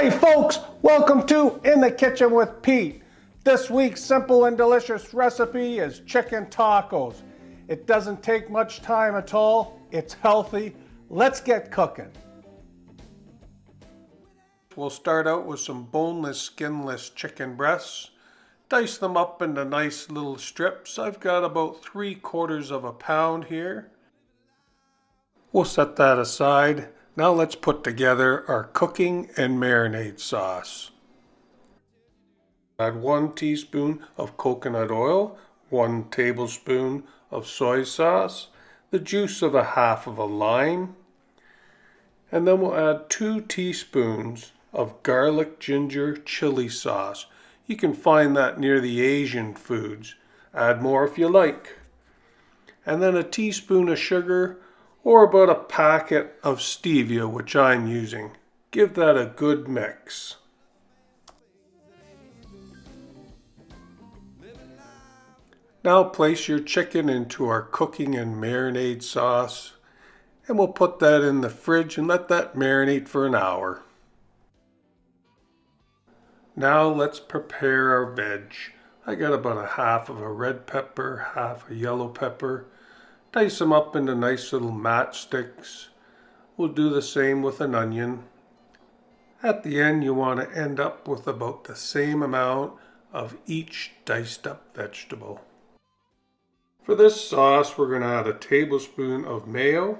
Hi folks, welcome to In the Kitchen with Pete. This week's simple and delicious recipe is chicken tacos. It doesn't take much time at all, it's healthy. Let's get cooking. We'll start out with some boneless, skinless chicken breasts. Dice them up into nice little strips. I've got about 3/4 of a pound here. We'll set that aside. Now let's put together our cooking and marinade sauce. Add 1 teaspoon of coconut oil, 1 tablespoon of soy sauce, the juice of half of a lime, and then we'll add 2 teaspoons of garlic ginger chili sauce. You can find that near the Asian foods. Add more if you like. And then a teaspoon of sugar, or about a packet of Stevia, which I'm using. Give that a good mix. Now place your chicken into our cooking and marinade sauce, and we'll put that in the fridge and let that marinate for an hour. Now let's prepare our veg. I got about half of a red pepper, half a yellow pepper. Dice them up into nice little matchsticks. We'll do the same with an onion. At the end, you want to end up with about the same amount of each diced up vegetable. For this sauce, we're going to add a tablespoon of mayo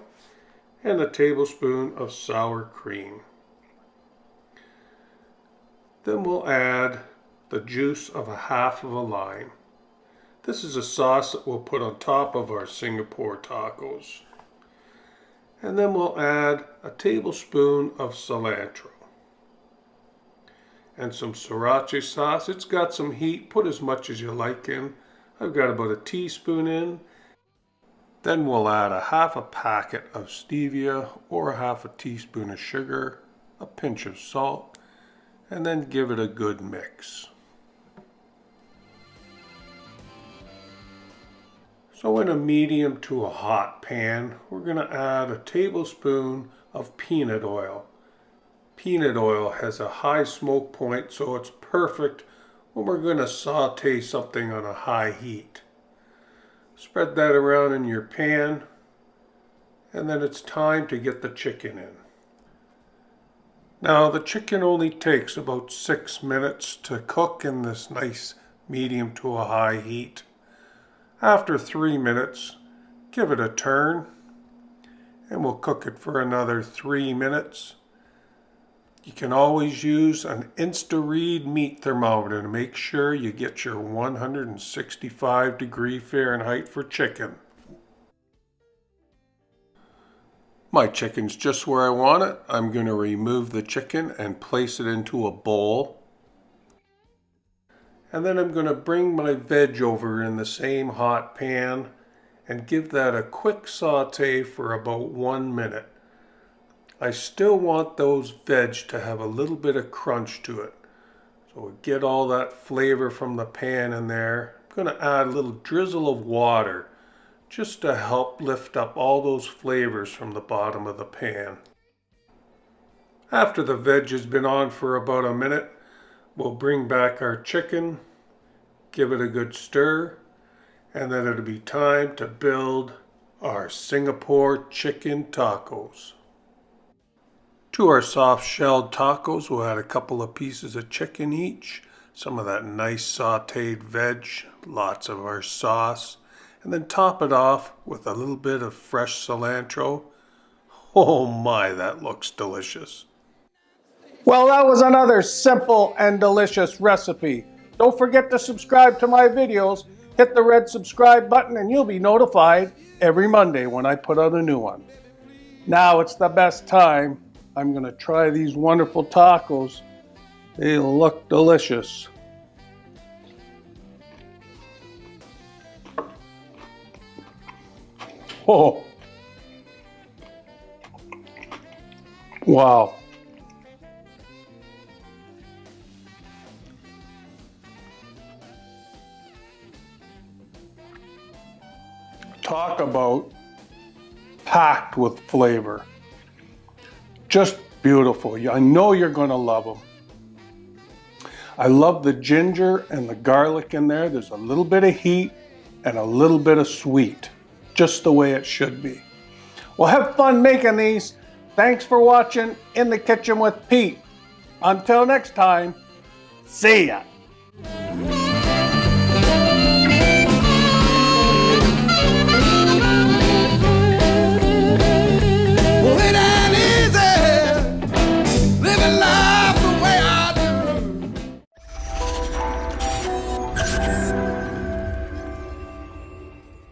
and a tablespoon of sour cream. Then we'll add the juice of half of a lime. This is a sauce that we'll put on top of our Singapore tacos. And then we'll add a tablespoon of cilantro. And some Sriracha sauce. It's got some heat. Put as much as you like in. I've got about a teaspoon in. Then we'll add half a packet of Stevia or half a teaspoon of sugar, a pinch of salt, and then give it a good mix. So in a medium to a hot pan, we're going to add a tablespoon of peanut oil. Peanut oil has a high smoke point, so it's perfect when we're going to saute something on a high heat. Spread that around in your pan, and then it's time to get the chicken in. Now the chicken only takes about 6 minutes to cook in this nice medium to a high heat. After 3 minutes, give it a turn, and we'll cook it for another 3 minutes. You can always use an Insta-Read meat thermometer to make sure you get your 165 Fahrenheit for chicken. My chicken's just where I want it. I'm going to remove the chicken and place it into a bowl. And then I'm going to bring my veg over in the same hot pan and give that a quick saute for about 1 minute. I still want those veg to have a little bit of crunch to it. So we get all that flavor from the pan in there. I'm going to add a little drizzle of water just to help lift up all those flavors from the bottom of the pan. After the veg has been on for about a minute, we'll bring back our chicken, give it a good stir, and then it'll be time to build our Singapore chicken tacos. To our soft-shelled tacos, we'll add a couple of pieces of chicken each, some of that nice sauteed veg, lots of our sauce, and then top it off with a little bit of fresh cilantro. Oh my, that looks delicious. Well, that was another simple and delicious recipe. Don't forget to subscribe to my videos. Hit the red subscribe button and you'll be notified every Monday when I put out a new one. Now it's the best time. I'm going to try these wonderful tacos. They look delicious. Oh. Wow. Talk about packed with flavor. Just beautiful. I know you're going to love them. I love the ginger and the garlic in there. There's a little bit of heat and a little bit of sweet, just the way it should be. Well, have fun making these. Thanks for watching In the Kitchen with Pete. Until next time, see ya.